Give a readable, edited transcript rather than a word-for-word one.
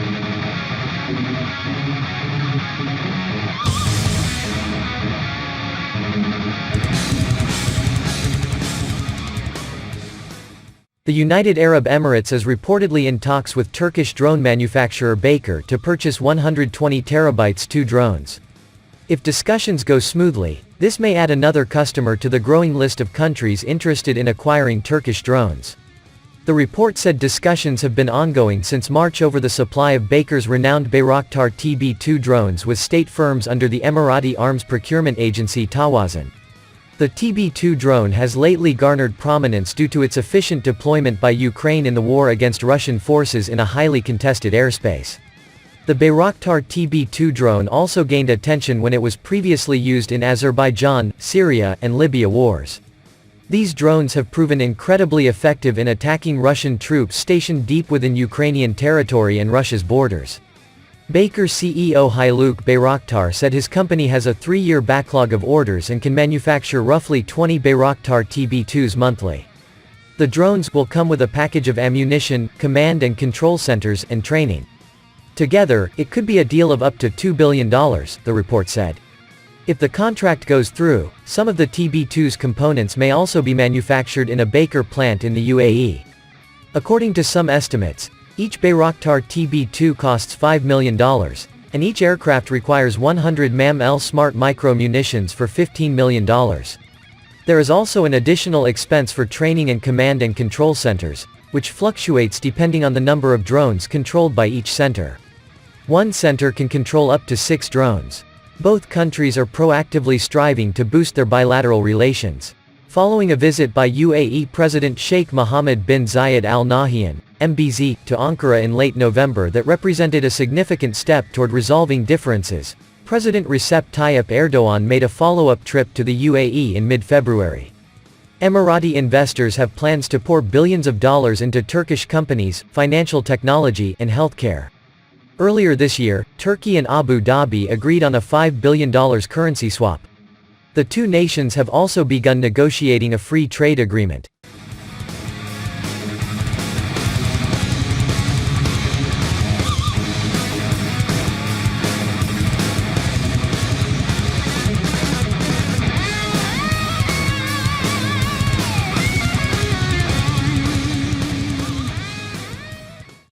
The United Arab Emirates is reportedly in talks with Turkish drone manufacturer Bayraktar to purchase 120 TB2 drones. If discussions go smoothly, this may add another customer to the growing list of countries interested in acquiring Turkish drones. The report said discussions have been ongoing since March over the supply of Baykar's renowned Bayraktar TB2 drones with state firms under the Emirati arms procurement agency Tawazun. The TB2 drone has lately garnered prominence due to its efficient deployment by Ukraine in the war against Russian forces in a highly contested airspace. The Bayraktar TB2 drone also gained attention when it was previously used in Azerbaijan, Syria, and Libya wars. These drones have proven incredibly effective in attacking Russian troops stationed deep within Ukrainian territory and Russia's borders. Baykar CEO Haluk Bayraktar said his company has a 3-year backlog of orders and can manufacture roughly 20 Bayraktar TB2s monthly. The drones will come with a package of ammunition, command and control centers, and training. Together, it could be a deal of up to $2 billion, the report said. If the contract goes through, some of the TB2's components may also be manufactured in a Baykar plant in the UAE. According to some estimates, each Bayraktar TB2 costs $5 million, and each aircraft requires 100 MAM-L smart micro munitions for $15 million. There is also an additional expense for training and command and control centers, which fluctuates depending on the number of drones controlled by each center. One center can control up to 6 drones. Both countries are proactively striving to boost their bilateral relations. Following a visit by UAE President Sheikh Mohammed bin Zayed Al Nahyan, MBZ, to Ankara in late November that represented a significant step toward resolving differences, President Recep Tayyip Erdogan made a follow-up trip to the UAE in mid-February. Emirati investors have plans to pour billions of dollars into Turkish companies, financial technology, and healthcare. Earlier this year, Turkey and Abu Dhabi agreed on a $5 billion currency swap. The two nations have also begun negotiating a free trade agreement.